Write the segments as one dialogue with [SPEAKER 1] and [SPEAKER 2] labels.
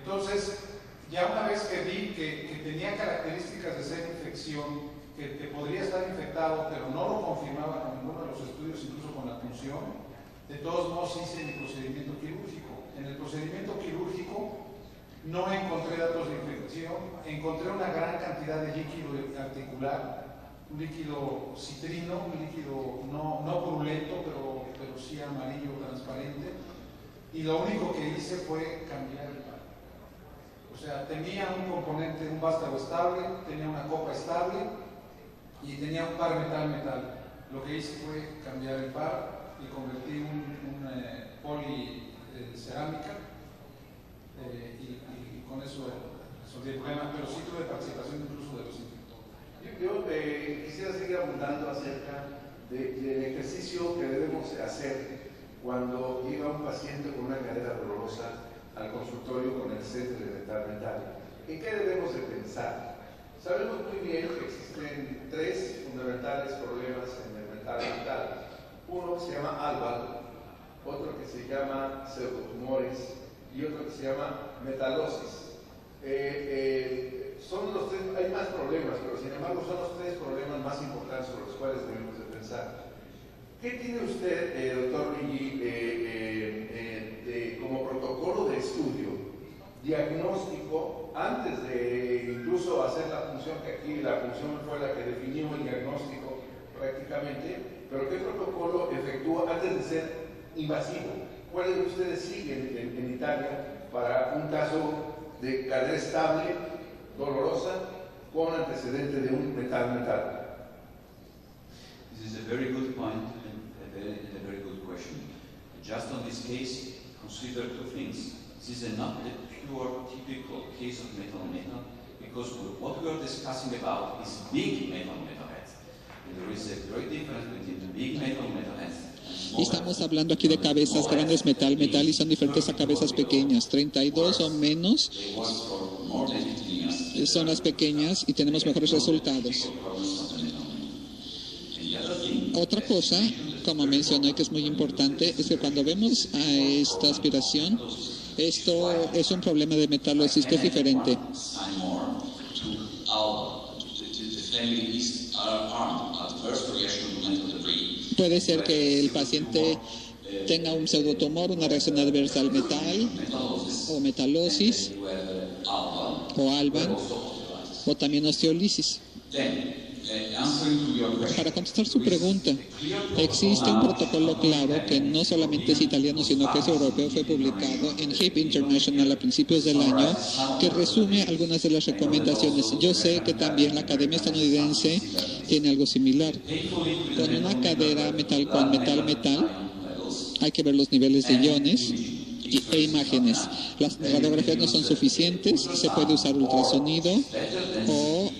[SPEAKER 1] Entonces, ya una vez que vi que tenía características de ser infección, que podría estar infectado, pero no lo confirmaba con ninguno de los estudios, incluso con la punción, de todos modos hice mi procedimiento quirúrgico. En el procedimiento quirúrgico no encontré datos de infección, encontré una gran cantidad de líquido articular, un líquido citrino, un líquido no purulento, pero sí amarillo transparente, y lo único que hice fue cambiar el par. O sea, tenía un componente, un vástago estable, tenía una copa estable y tenía un par metal-metal. Lo que hice fue cambiar el par y convertí un poli cerámica y con eso resolví el problema, pero sí tuve participación incluso de los infectores.
[SPEAKER 2] Yo quisiera seguir abundando acerca del ejercicio que debemos hacer cuando llega un paciente con una cadera dolorosa al consultorio con el centro de metal-metal. ¿En qué debemos de pensar? Sabemos muy bien que existen tres fundamentales problemas en el metal-metal. Uno que se llama álvaro, otro que se llama pseudotumores y otro que se llama metalosis. Son los tres, hay más problemas, pero sin embargo son los tres problemas más importantes sobre los cuales debemos de pensar. ¿Qué tiene usted, doctor Luigi, como protocolo de estudio, diagnóstico, antes de incluso hacer la función, que aquí la función fue la que definió el diagnóstico prácticamente, pero qué protocolo efectúa antes de ser invasivo? ¿Cuáles ustedes siguen en Italia para un caso de cadera estable, dolorosa, con antecedente de un metal-metal?
[SPEAKER 3] This is a very good point and a very good question. Just on this case, consider two things. This is not a pure typical case of metal-metal, because what we are discussing about is big metal-metal heads. And there is a great difference between the big metal-metal heads.
[SPEAKER 4] Y estamos hablando aquí de cabezas grandes metal-metal y son diferentes a cabezas pequeñas, 32 o menos son las pequeñas y tenemos mejores resultados. Otra cosa, como mencioné, que es muy importante, es que cuando vemos a esta aspiración, esto es un problema de metalosis que es diferente. Puede ser que el paciente tenga un pseudotumor, una reacción adversa al metal, o metalosis, o alban, o también osteolisis. Para contestar su pregunta, existe un protocolo claro que no solamente es italiano, sino que es europeo. Fue publicado en HIP International a principios del año, que resume algunas de las recomendaciones. Yo sé que también la Academia Estadounidense tiene algo similar. Con una cadera metal con metal-metal, hay que ver los niveles de iones e imágenes. Las radiografías no son suficientes, se puede usar ultrasonido o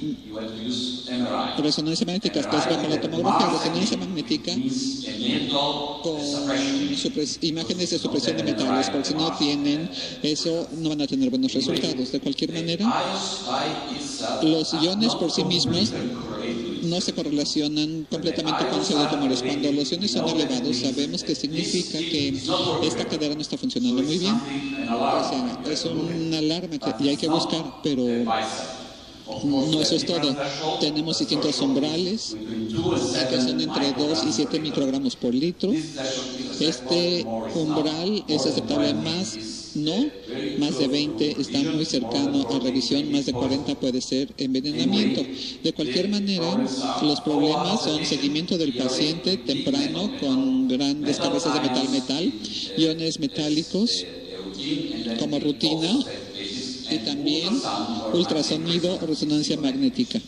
[SPEAKER 4] resonancia magnética, que es bajo la tomografía. Resonancia magnética con imágenes de supresión de metales, porque si no tienen eso, no van a tener buenos resultados. De cualquier manera, los iones por sí mismos no se correlacionan completamente con pseudotumores. Cuando los iones son elevados, sabemos que significa que esta cadera no está funcionando muy bien. O sea, es una alarma y hay que buscar, pero no, eso es todo. Tenemos distintos umbrales, que son entre 2 y 7 microgramos por litro. Este umbral es aceptable más de 20 está muy cercano a revisión, más de 40 puede ser envenenamiento. De cualquier manera, los problemas son seguimiento del paciente temprano con grandes cabezas de metal-metal, iones metálicos como rutina y también ultrasonido o resonancia magnética.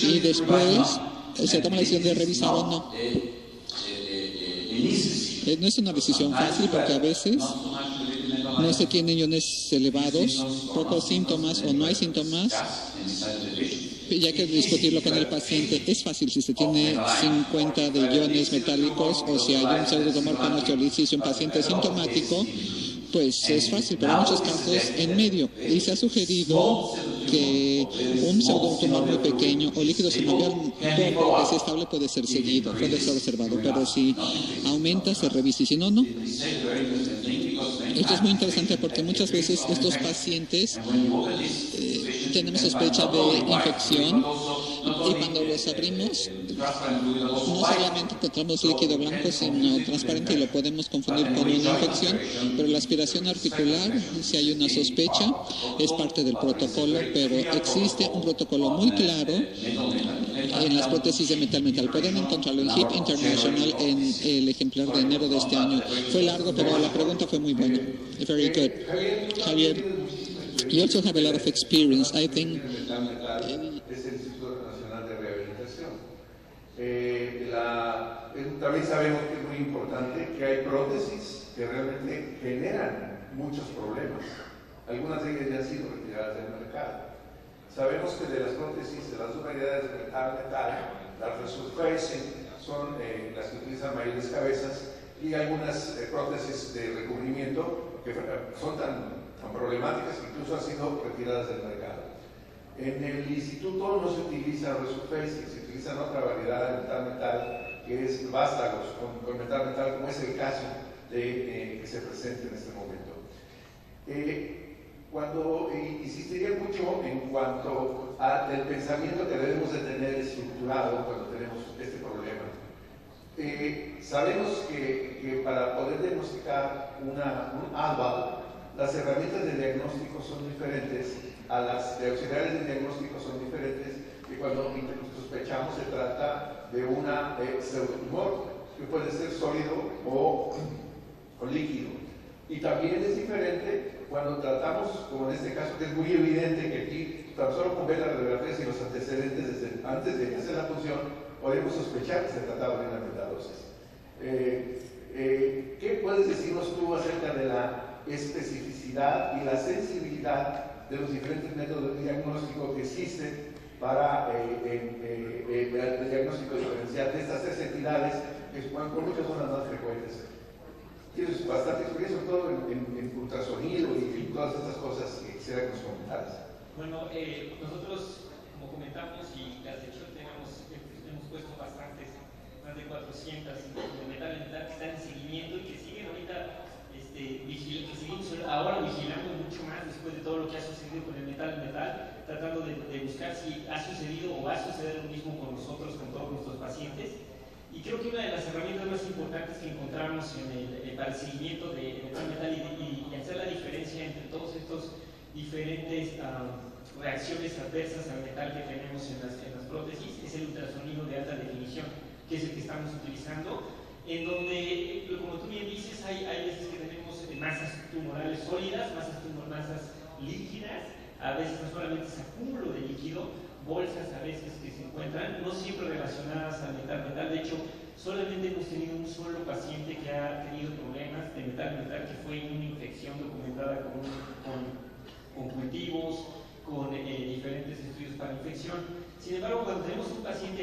[SPEAKER 4] Y después se toma la decisión de revisar o no. No es una decisión fácil porque a veces no se tienen iones elevados, pocos síntomas o no hay síntomas, y hay que discutirlo con el paciente. Es fácil si se tiene 50 de iones metálicos o si hay un pseudotumor con osteolisis y un paciente sintomático, pues es fácil, pero hay muchos casos en medio. Y se ha sugerido que un pseudotumor muy pequeño o líquido sinovial poco que sea estable puede ser seguido, puede ser observado, pero si aumenta se revisa y si no, no. Esto es muy interesante porque muchas veces estos pacientes tenemos sospecha de infección y cuando los abrimos no solamente encontramos líquido blanco sino transparente y lo podemos confundir con una infección, pero la aspiración articular, si hay una sospecha, es parte del protocolo, pero existe un protocolo muy claro en las prótesis de metal. Pueden encontrarlo en Hip International en el ejemplar de enero de este año. Fue largo, pero la pregunta fue muy buena. Very good. Javier, you also have a lot of experience, I think.
[SPEAKER 2] Es el Instituto Nacional de Rehabilitación. También sabemos que es muy importante que hay prótesis que realmente generan muchos problemas. Algunas de ellas ya han sido retiradas del mercado. Sabemos que de las prótesis, de las dos variedades de metal, las resurfacing son las que utilizan mayores cabezas y algunas prótesis de recubrimiento que son tan problemáticas que incluso han sido retiradas del mercado. En el instituto no se utiliza resurfacing, se utiliza otra variedad de metal que es vástagos con metal, como es el caso que se presenta en este momento. Cuando insistiría mucho en cuanto al pensamiento que debemos de tener estructurado cuando tenemos este problema. Sabemos que para poder diagnosticar un ALBA, las herramientas de diagnóstico son diferentes, a las de auxiliares de diagnóstico son diferentes, y cuando sospechamos se trata de una pseudotumor, que puede ser sólido o líquido. Y también es diferente cuando tratamos, como en este caso, que es muy evidente que aquí, tan solo con ver las radiografías y los antecedentes desde antes de hacer la función, podemos sospechar que se trataba de una metadosis. ¿Qué puedes decirnos tú acerca de la especificidad y la sensibilidad de los diferentes métodos de diagnóstico que existen para el diagnóstico diferencial de estas tres entidades que con muchas son las más frecuentes? Tienes bastante experiencia, sobre todo en ultrasonido y todas estas cosas que quisiera que nos comentaras.
[SPEAKER 5] Bueno, nosotros, como comentamos, y la sección hemos puesto bastantes, más de 400 de metal que están en seguimiento y que siguen ahorita, que seguimos ahora vigilando mucho más después de todo lo que ha sucedido con el metal, tratando de buscar si ha sucedido o va a suceder lo mismo con nosotros, con todos nuestros pacientes. Y creo que una de las herramientas más importantes que encontramos para el seguimiento de metal y hacer la diferencia entre todos estos diferentes reacciones adversas al metal que tenemos en las prótesis es el ultrasonido de alta definición, que es el que estamos utilizando, en donde, como tú bien dices, hay veces que tenemos masas tumorales sólidas, masas líquidas, a veces no solamente es acúmulo de líquido, bolsas a veces que se encuentran, no siempre relacionadas al metal. De hecho, solamente hemos tenido un solo paciente que ha tenido problemas de metal, que fue una infección documentada con cultivos, con diferentes estudios para infección. Sin embargo, cuando tenemos un paciente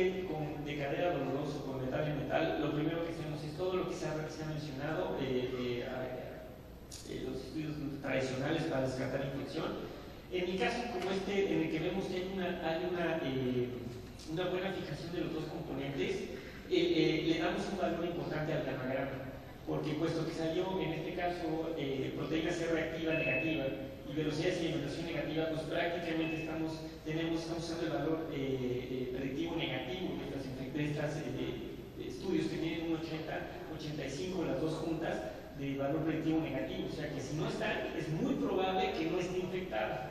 [SPEAKER 5] de cadera doloroso con metal, lo primero que hacemos es todo lo que se ha mencionado, los estudios tradicionales para descartar infección. En mi caso, como en el que vemos que hay una buena fijación de los dos componentes, le damos un valor importante al gammagrama, porque puesto que salió en este caso proteína C reactiva negativa y velocidad de sedimentación negativa, pues prácticamente estamos usando el valor predictivo negativo de estos estudios que tienen un 80-85 las dos juntas de valor predictivo negativo, o sea que si no están, es muy probable que no esté infectada.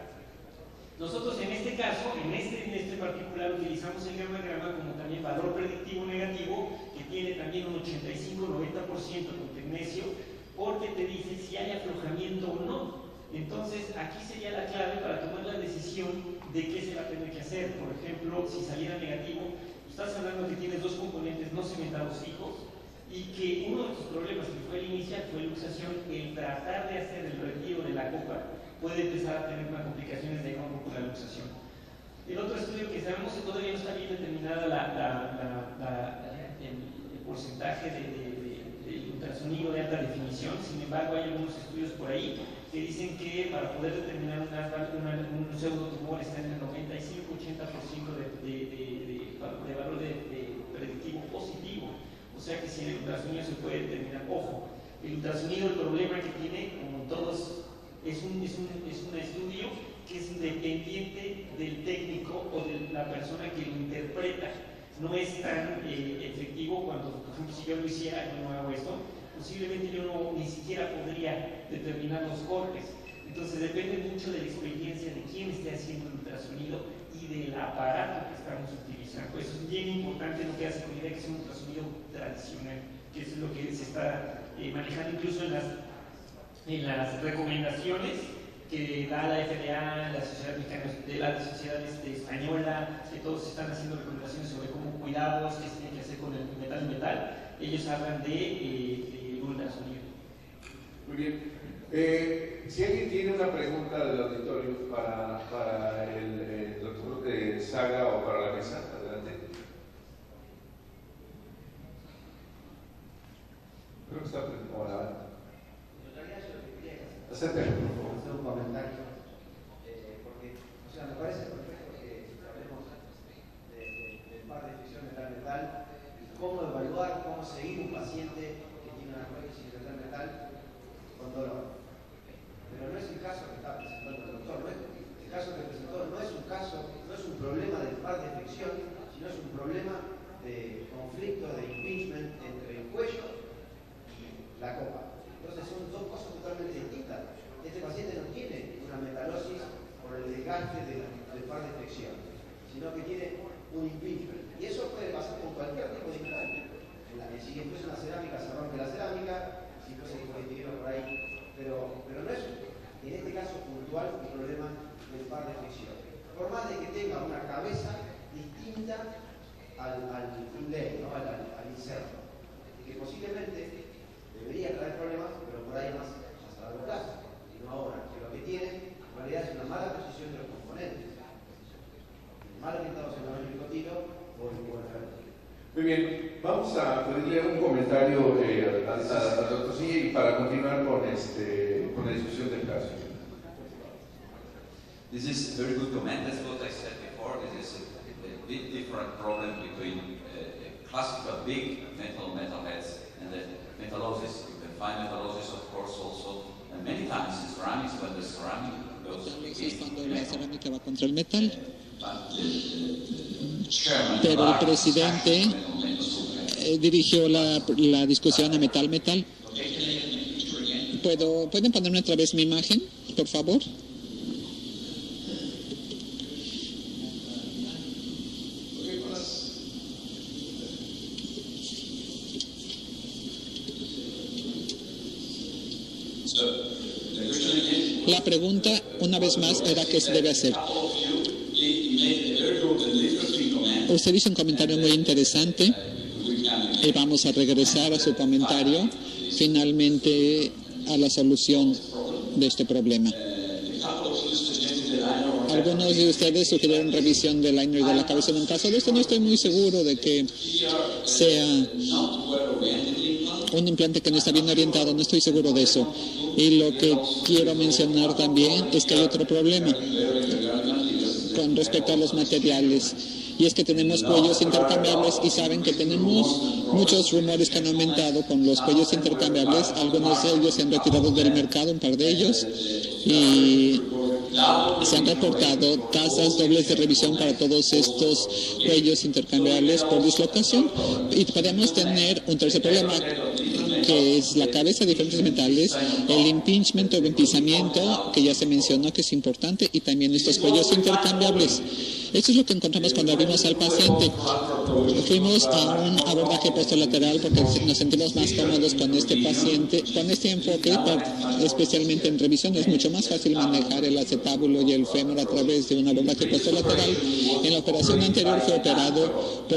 [SPEAKER 5] Nosotros en este caso, en este particular, utilizamos el gammagrama como también valor predictivo negativo, que tiene también un 85-90% con tecnecio, porque te dice si hay aflojamiento o no. Entonces, aquí sería la clave para tomar la decisión de qué se va a tener que hacer. Por ejemplo, si saliera negativo, estás hablando que tienes dos componentes no cementados fijos y que uno de tus problemas, que fue el inicial, fue la luxación, el tratar de hacer el retiro de la copa puede empezar a tener unas complicaciones de cómo por la luxación. El otro estudio que sabemos que todavía no está bien determinada el porcentaje de ultrasonido de alta definición, sin embargo hay algunos estudios por ahí que dicen que para poder determinar un pseudotumor está en el 95-80% de valor predictivo positivo, o sea que si el ultrasonido se puede determinar. Ojo, El ultrasonido, el problema que tiene, como todos, es un estudio que es independiente del técnico o de la persona que lo interpreta. No es tan efectivo cuando, por ejemplo, si yo lo hiciera, yo no hago esto, posiblemente yo ni siquiera podría determinar los cortes. Entonces depende mucho de la experiencia de quién esté haciendo el ultrasonido y del aparato que estamos utilizando. Eso es bien importante, lo que hace con la idea que es un ultrasonido tradicional, que es lo que se está manejando incluso en las recomendaciones que da la FDA, la Sociedad Mexicana, la Sociedad Española, que todos están haciendo recomendaciones sobre cómo cuidados, qué se tiene que hacer con el metal. Ellos hablan de ultrasonido.
[SPEAKER 2] Muy bien. Si alguien tiene una pregunta del auditorio para el doctor Saga o para la mesa, adelante. Creo que está ahora. Acércate, por favor.
[SPEAKER 6] Hacer un comentario, porque, o sea, me parece perfecto que hablemos del par de fricción metal-metal y cómo evaluar, cómo seguir un paciente que tiene una prótesis metal-metal con dolor. Pero no es el caso que está presentando el doctor, el caso que presentó no es un caso, no es un problema del par de fricción, sino es un problema de conflicto, de impingement entre el cuello y la copa. Entonces son dos cosas totalmente distintas. Este paciente no tiene una metalosis por el desgaste del par de fricción, sino que tiene un impingement. Y eso puede pasar con cualquier tipo de implante. Si fuese una cerámica, se rompe la cerámica, si fuese dispositivo por ahí. Pero no es, en este caso puntual, un problema del par de fricción. Por más de que tenga una cabeza distinta al inlay, ¿no? al inserto, que posiblemente debería traer problemas, pero por ahí más a largo plazo, y no ahora, que lo que tiene en realidad es una mala posición de los componentes, mal orientados en el nicotino o el enfermo.
[SPEAKER 2] Muy bien, vamos a pedirle un comentario al doctor Silla y para continuar con la discusión del caso.
[SPEAKER 3] This is a very good comment. That's what I said before. This is a bit different problem between classical big metalheads and the metallosis. You can find metallosis, of course, also and many times in ceramics when the ceramic goes
[SPEAKER 4] against cuando la cerámica va contra el metal. Pero el presidente dirigió la discusión a metal. ¿Pueden ponerme otra vez mi imagen, por favor? La pregunta, una vez más, era qué se debe hacer. Usted hizo un comentario muy interesante y vamos a regresar a su comentario finalmente a la solución de este problema. Algunos de ustedes sugirieron revisión del liner de la cabeza. En un caso de esto no estoy muy seguro de que sea un implante que no está bien orientado, no estoy seguro de eso. Y lo que quiero mencionar también es que hay otro problema con respecto a los materiales. Y es que tenemos cuellos intercambiables y saben que tenemos muchos rumores que han aumentado con los cuellos intercambiables. Algunos de ellos se han retirado del mercado, un par de ellos, y se han reportado tasas dobles de revisión para todos estos cuellos intercambiables por dislocación. Y podemos tener un tercer problema, que es la cabeza de diferentes metales, el impingement o empizamiento, que ya se mencionó que es importante, y también estos cuellos intercambiables. Esto es lo que encontramos cuando abrimos al paciente. Fuimos a un abordaje posterolateral porque nos sentimos más cómodos con este paciente, con este enfoque, especialmente en revisión. Es mucho más fácil manejar el acetábulo y el fémur a través de un abordaje posterolateral. En la operación anterior fue operado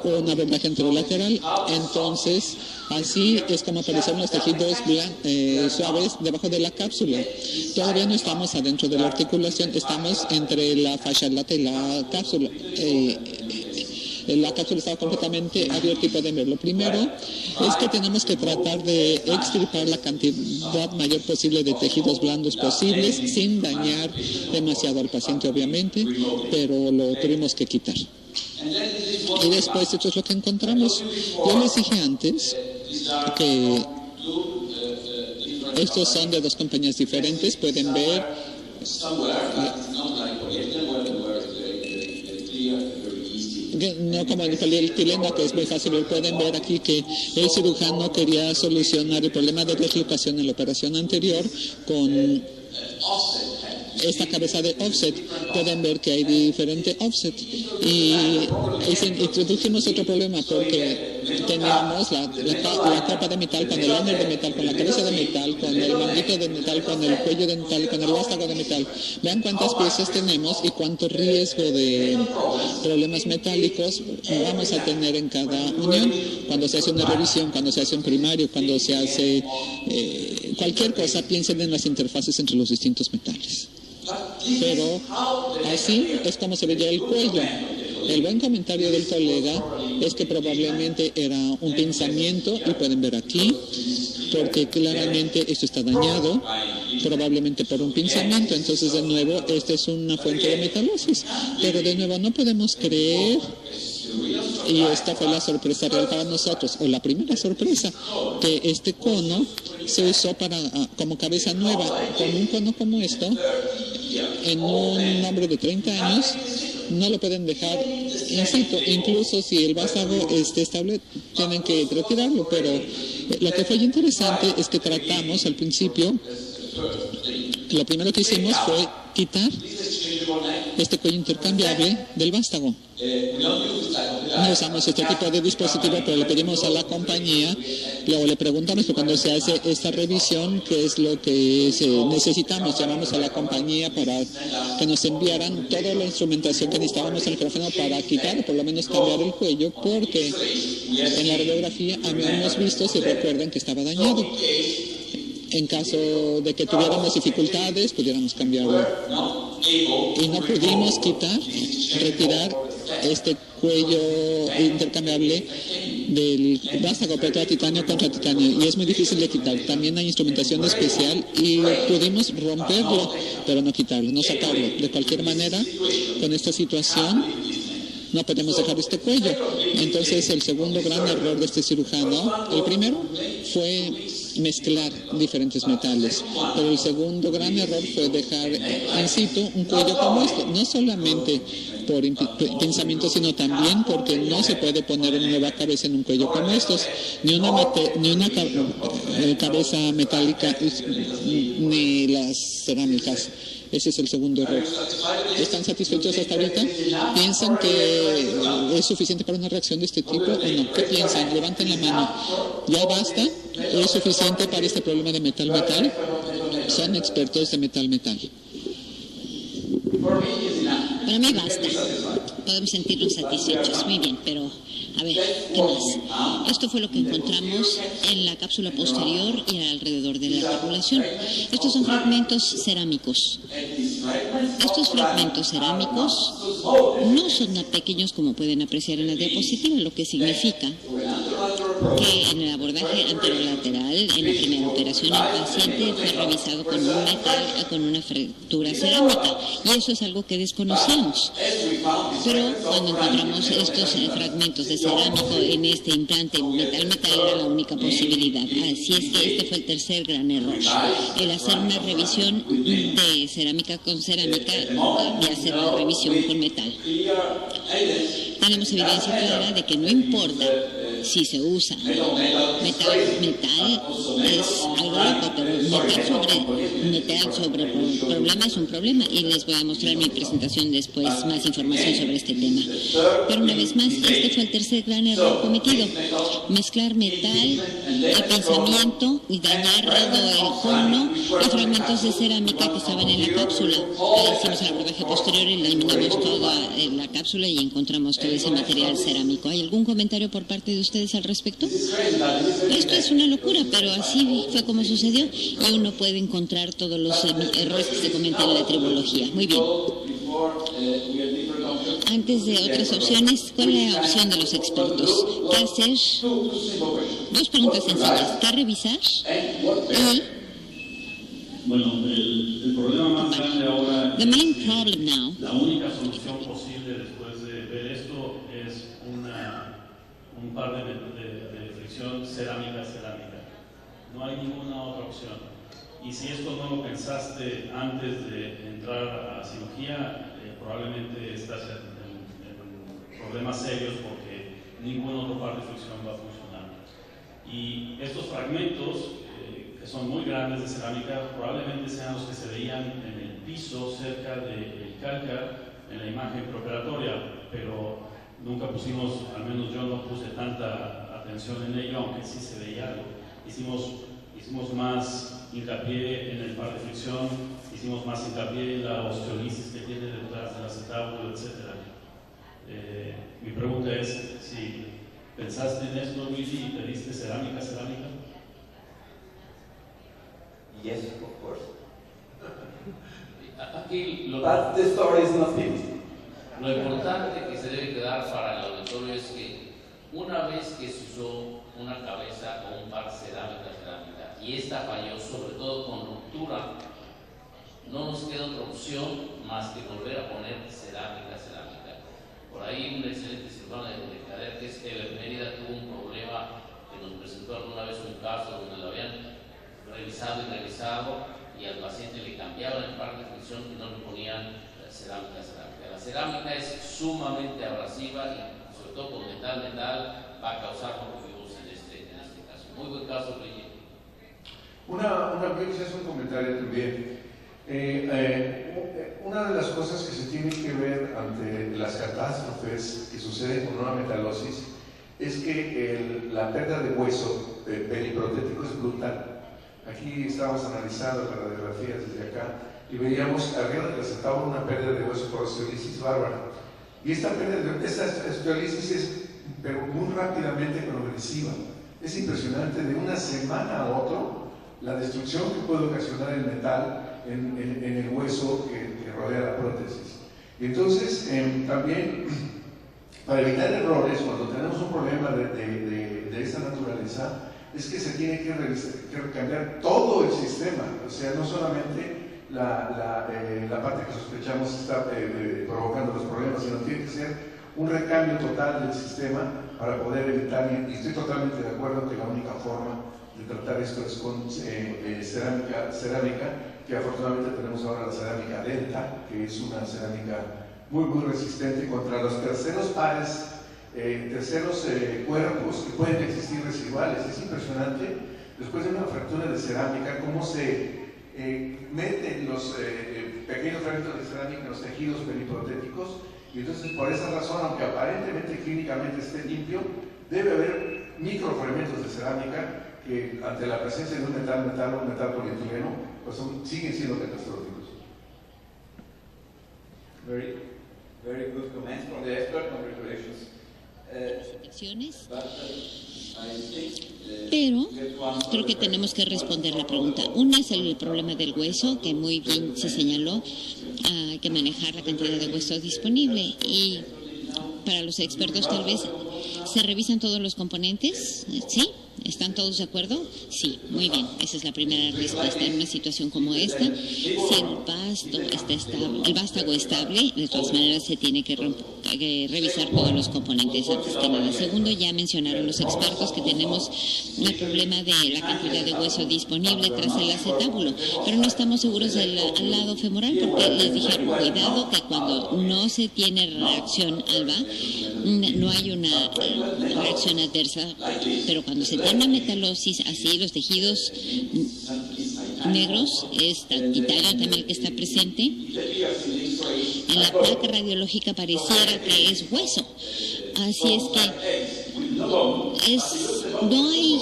[SPEAKER 4] por un abordaje anterolateral. Entonces, así es como aparecen los tejidos suaves debajo de la cápsula. Todavía no estamos adentro de la articulación, estamos entre la fascia lata y la cápsula. La cápsula estaba completamente abierta y pueden ver. Lo primero es que tenemos que tratar de extirpar la cantidad mayor posible de tejidos blandos posibles sin dañar demasiado al paciente, obviamente, pero lo tuvimos que quitar. Y después, esto es lo que encontramos. Yo les dije antes que Estos son de dos compañías diferentes. Pueden ver no como el polietileno, que es muy fácil. Pueden ver aquí que el cirujano quería solucionar el problema de deslocación en la operación anterior con esta cabeza de offset. Pueden ver que hay diferente offset y introdujimos otro problema porque teníamos la copa de metal con el liner de metal, con la cabeza de metal, con el manguito de metal, con el cuello de metal y con el vástago de metal. Vean cuántas piezas tenemos y cuánto riesgo de problemas metálicos vamos a tener en cada unión. Cuando se hace una revisión, cuando se hace un primario, cuando se hace cualquier cosa, piensen en las interfaces entre los distintos metales. Pero así es como se veía el cuello. El buen comentario del colega es que probablemente era un pinzamiento, y pueden ver aquí, porque claramente esto está dañado, probablemente por un pinzamiento. Entonces, de nuevo, esta es una fuente de metalosis. Pero de nuevo, no podemos creer, y esta fue la sorpresa real para nosotros, o la primera sorpresa, que este cono se usó como cabeza nueva. Con un cono como esto, en un hombre de 30 años, no lo pueden dejar in situ. Incluso si el vástago esté estable, tienen que retirarlo. Pero lo que fue interesante es que tratamos al principio, lo primero que hicimos fue quitar este cuello intercambiable del vástago. No usamos este tipo de dispositivo, pero le pedimos a la compañía, luego le preguntamos que cuando se hace esta revisión, qué es lo que necesitamos. Llamamos a la compañía para que nos enviaran toda la instrumentación que necesitábamos en el quirófano para quitar, o por lo menos cambiar el cuello, porque en la radiografía habíamos visto, si recuerdan, que estaba dañado. En caso de que tuviéramos dificultades, pudiéramos cambiarlo. Y no pudimos retirar este cuello intercambiable del vástago, pero era titanio contra titanio, y es muy difícil de quitar. También hay instrumentación especial y pudimos romperlo, pero no quitarlo, no sacarlo. De cualquier manera, con esta situación, no podemos dejar este cuello. Entonces, el segundo gran error de este cirujano, el primero fue mezclar diferentes metales, pero el segundo gran error fue dejar in situ un cuello como este, no solamente por pensamiento, sino también porque no se puede poner una nueva cabeza en un cuello como estos, ni una cabeza metálica, ni las cerámicas. Ese es el segundo error. ¿Están satisfechos hasta ahorita? ¿Piensan que es suficiente para una reacción de este tipo o no? ¿Qué piensan? Levanten la mano. ¿Ya basta? ¿Es suficiente para este problema de metal-metal? Son expertos de metal-metal.
[SPEAKER 7] Para mí basta. Podemos sentirnos satisfechos. Muy bien, pero a ver, ¿qué más? Esto fue lo que encontramos en la cápsula posterior y alrededor de la articulación. Estos son fragmentos cerámicos. Estos fragmentos cerámicos no son tan pequeños como pueden apreciar en la diapositiva, lo que significa que en el abordaje anterolateral, en la primera operación, el paciente fue revisado con un metal, con una fractura cerámica, y eso es algo que desconocíamos. Pero cuando encontramos estos fragmentos de cerámico en este implante metal-metal, era la única posibilidad. Así es que este fue el tercer gran error, el hacer una revisión de cerámica con cerámica y hacer la revisión con metal. Tenemos evidencia clara de que no importa si se usa metal es algo loco, pero metal sobre problema es un problema, y les voy a mostrar en mi presentación después más información sobre este tema. Pero una vez más, este fue el tercer gran error cometido: mezclar metal y pensamiento y dañar todo el cono y fragmentos de cerámica que estaban en la cápsula. Hicimos el abordaje posterior y eliminamos toda la cápsula y encontramos todo ese material cerámico. ¿Hay algún comentario por parte de ustedes al respecto? Esto es una locura, pero así fue como sucedió, y uno puede encontrar todos los errores que se comentan en la tribulogía. Muy bien. Antes de otras opciones, ¿cuál es la opción de los expertos? ¿Qué hacer? Dos preguntas sencillas. ¿Qué revisar? Y
[SPEAKER 8] bueno, el problema más grande ahora,
[SPEAKER 7] the main problem now,
[SPEAKER 8] la única solución posible después de ver esto es un par de fricción cerámica. No hay ninguna otra opción. y si esto no lo pensaste antes de entrar a cirugía, probablemente estás en problemas serios porque ninguna otra parte de fricción va a funcionar. Y estos fragmentos, que son muy grandes de cerámica, probablemente sean los que se veían en el piso cerca del cálcar en la imagen preoperatoria, pero nunca pusimos, al menos yo no puse tanta atención en ello, aunque sí se veía algo. Hicimos más hincapié en el par de fricción, hicimos más hincapié en la osteolisis que tiene detrás del acetábulo, etc. Mi pregunta es si pensaste en esto, Luigi, y pediste cerámica.
[SPEAKER 9] Yes, of course.
[SPEAKER 10] Aquí
[SPEAKER 9] But the story is not finished.
[SPEAKER 10] lo importante que se debe quedar para el auditorio es que una vez que se usó una cabeza o un par cerámica y esta falló, sobre todo con ruptura, no nos queda otra opción más que volver a poner cerámica. Por ahí un excelente cirujano de cadera, que es Ever Mérida, tuvo un problema que nos presentó alguna vez un caso donde lo habían revisado y al paciente le cambiaban el par de fricción y no le ponían cerámica. La cerámica es sumamente abrasiva y sobre todo con metal va a causar lo que vimos en este caso. Muy buen caso, Luigi.
[SPEAKER 2] Yo quisiera hacer un comentario también. Una de las cosas que se tiene que ver ante las catástrofes que suceden con una metalosis es que la pérdida de hueso periprotético es brutal. Aquí estábamos analizando las radiografías desde acá y veíamos arriba del acetábulo una pérdida de hueso por osteolisis bárbara. Y esta osteolisis es pero muy rápidamente progresiva. Es impresionante, de una semana a otro, la destrucción que puede ocasionar el metal en el hueso que rodea la prótesis. Y entonces, también, para evitar errores, cuando tenemos un problema de esta naturaleza, es que se tiene que cambiar todo el sistema, o sea, no solamente la parte que sospechamos está provocando los problemas, sino tiene que ser un recambio total del sistema para poder evitar, y estoy totalmente de acuerdo que la única forma de tratar esto es con cerámica, que afortunadamente tenemos ahora la cerámica Delta, que es una cerámica muy resistente contra los terceros pares, terceros cuerpos que pueden existir residuales. Es impresionante, después de una fractura de cerámica, cómo se meten los pequeños fragmentos de cerámica en los tejidos periprotéticos, y entonces por esa razón, aunque aparentemente clínicamente esté limpio, debe haber microfragmentos de cerámica que ante la presencia de un metal polietileno, pues siguen siendo catastróficos.
[SPEAKER 9] Very good comments from the expert. Congratulations.
[SPEAKER 7] Pero creo que tenemos que responder la pregunta. Una es el problema del hueso, que muy bien se señaló. Hay que manejar la cantidad de hueso disponible, y para los expertos tal vez se revisan todos los componentes, ¿sí? ¿Están todos de acuerdo? Sí, muy bien. Esa es la primera respuesta. En una situación como esta, si el vástago estable, de todas maneras se tiene que revisar todos los componentes antes que nada. Segundo, ya mencionaron los expertos que tenemos el problema de la cantidad de hueso disponible tras el acetábulo, pero no estamos seguros del lado femoral, porque les dijeron, cuidado que cuando no se tiene reacción alba, no hay una reacción adversa, pero cuando se tiene una metalosis así, los tejidos negros, es titanio también el que está presente, en la placa radiológica pareciera que es hueso. Así es que no hay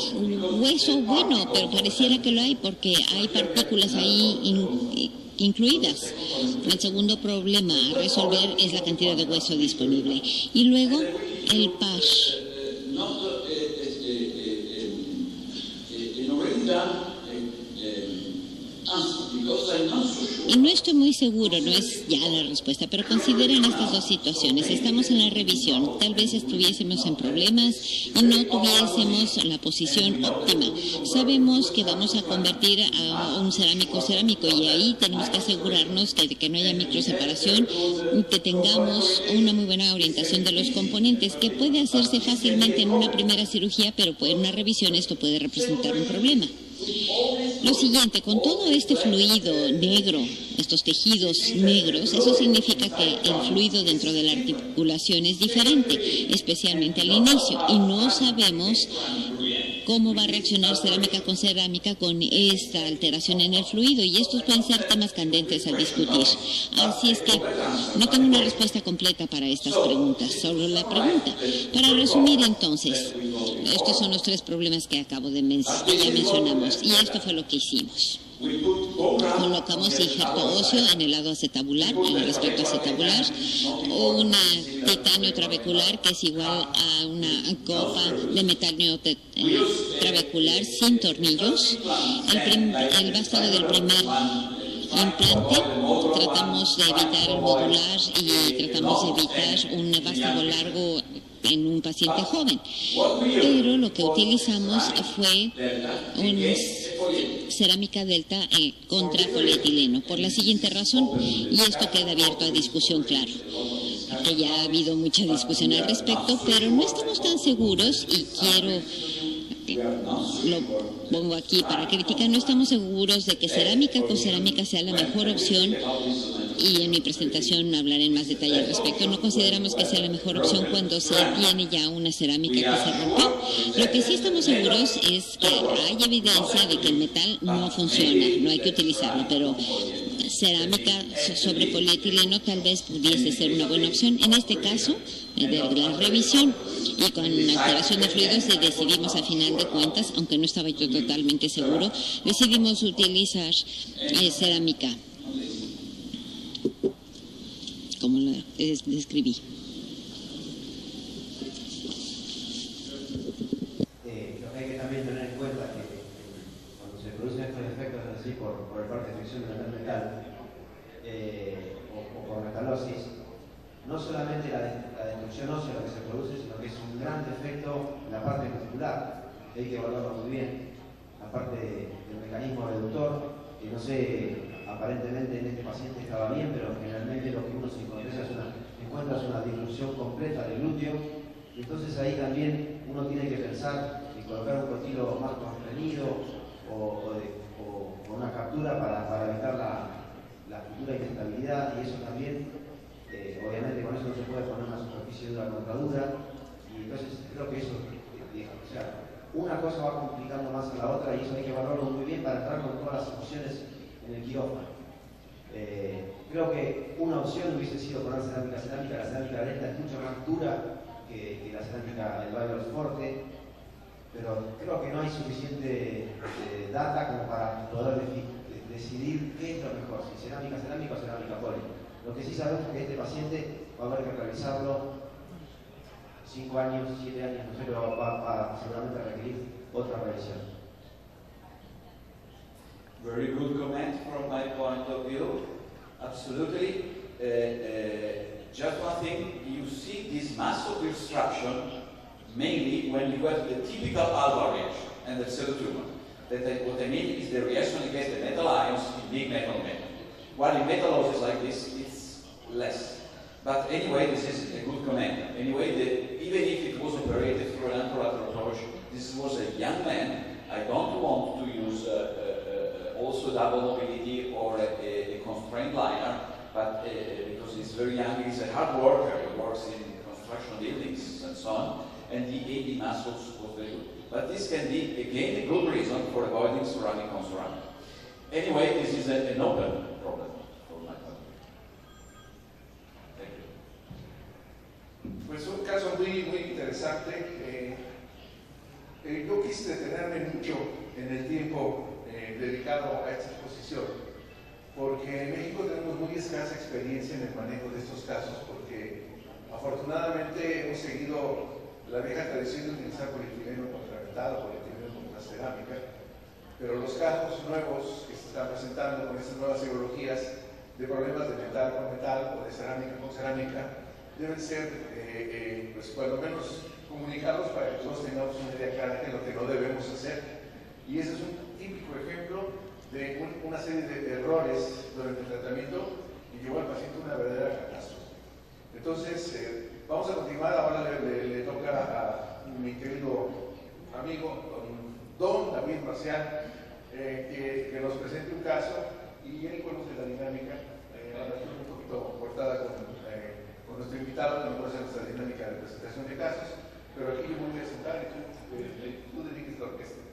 [SPEAKER 7] hueso bueno, pero pareciera que lo hay porque hay partículas ahí incluidas. El segundo problema a resolver es la cantidad de hueso disponible. Y luego el par. Y no estoy muy seguro, no es ya la respuesta, pero consideren estas dos situaciones. Estamos en la revisión, tal vez estuviésemos en problemas y no tuviésemos la posición óptima. Sabemos que vamos a convertir a un cerámico y ahí tenemos que asegurarnos que no haya microseparación, que tengamos una muy buena orientación de los componentes, que puede hacerse fácilmente en una primera cirugía, pero en una revisión esto puede representar un problema. Lo siguiente, con todo este fluido negro, estos tejidos negros, eso significa que el fluido dentro de la articulación es diferente, especialmente al inicio, y no sabemos cómo va a reaccionar cerámica con cerámica con esta alteración en el fluido, y estos pueden ser temas candentes a discutir. Así es que no tengo una respuesta completa para estas preguntas, solo la pregunta. Para resumir entonces, estos son los tres problemas que acabo de que ya mencionamos, y esto fue lo que hicimos. Colocamos injerto óseo en el lado acetabular, en el respecto acetabular, una titanio trabecular que es igual a una copa de metanio trabecular sin tornillos. El vástago del primer implante tratamos de evitar el modular y tratamos de evitar un vástago largo en un paciente joven, pero lo que utilizamos fue una cerámica delta contra polietileno, por la siguiente razón, y esto queda abierto a discusión, claro, que ya ha habido mucha discusión al respecto, pero no estamos tan seguros, y lo pongo aquí para crítica, no estamos seguros de que cerámica con cerámica sea la mejor opción, y en mi presentación hablaré en más detalle al respecto. No consideramos que sea la mejor opción cuando se tiene ya una cerámica que se rompió. Lo que sí estamos seguros es que hay evidencia de que el metal no funciona, no hay que utilizarlo, pero cerámica sobre polietileno tal vez pudiese ser una buena opción. En este caso, de la revisión y con alteración de fluidos, decidimos a final de cuentas, aunque no estaba yo totalmente seguro, decidimos utilizar cerámica como lo describí.
[SPEAKER 6] Lo que hay que también tener en cuenta es que cuando se producen estos efectos así por el parte de fricción del metal o por metalosis, no solamente la destrucción ósea lo que se produce, sino que es un gran defecto en la parte muscular, que hay que evaluarlo muy bien, la parte del mecanismo reductor, que no sé, aparentemente en este paciente estaba bien, pero generalmente lo que uno se encuentra es una disfunción completa del glúteo, y entonces ahí también uno tiene que pensar en colocar un cotilo más comprimido o una captura para evitar la futura inestabilidad, y eso también, obviamente con eso no se puede poner una superficie dura contra dura, y entonces creo que eso, o sea, una cosa va complicando más a la otra, y eso hay que evaluarlo muy bien para entrar con todas las emociones en el quirófano. Creo que una opción hubiese sido poner cerámica. La cerámica lenta es mucho más dura que la cerámica del Bayer Forte, pero creo que no hay suficiente data como para poder decidir qué es lo mejor, si cerámica o cerámica poli. Lo que sí sabemos es que este paciente va a haber que revisarlo 5 años, 7 años, no sé, pero va seguramente a requerir otra revisión.
[SPEAKER 9] Very good comment from my point of view. Absolutely. Just one thing, you see this mass of obstruction mainly when you have the typical alpha reaction and the pseudotumor. What I mean is the reaction against the metal ions in big metal metal. While in metallosis like this, it's less. But anyway, this is a good comment. Anyway, even if it was operated through an anterolateral approach, this was a young man. I don't want to use also double mobility or a constrained liner, but because he's very young, he's a hard worker, he works in construction buildings and so on, and the AB muscles was very good. But this can be, again, a good reason for avoiding ceramic on ceramic. Anyway, this is an open problem for my point. Thank you.
[SPEAKER 2] Pues un caso muy interesante. Yo quise detenerme mucho en el tiempo dedicado a esta exposición, porque en México tenemos muy escasa experiencia en el manejo de estos casos, porque afortunadamente hemos seguido la vieja tradición de utilizar polietileno contra metal o polietileno contra cerámica, pero los casos nuevos que se están presentando con estas nuevas ideologías de problemas de metal con metal o de cerámica con cerámica deben ser, pues por lo menos comunicados para que todos tengamos una idea clara de lo que no debemos hacer. Y ese es un típico ejemplo de una serie de errores durante el tratamiento y llevó al paciente a una verdadera catástrofe. Entonces, vamos a continuar. Ahora le toca a mi querido amigo, don David Marcial, que nos presente un caso y él conoce la dinámica. Ahora estoy un poquito cortada con nuestro invitado, que no conoce nuestra dinámica de presentación de casos, pero aquí yo me voy a sentar y tú dediques la orquesta.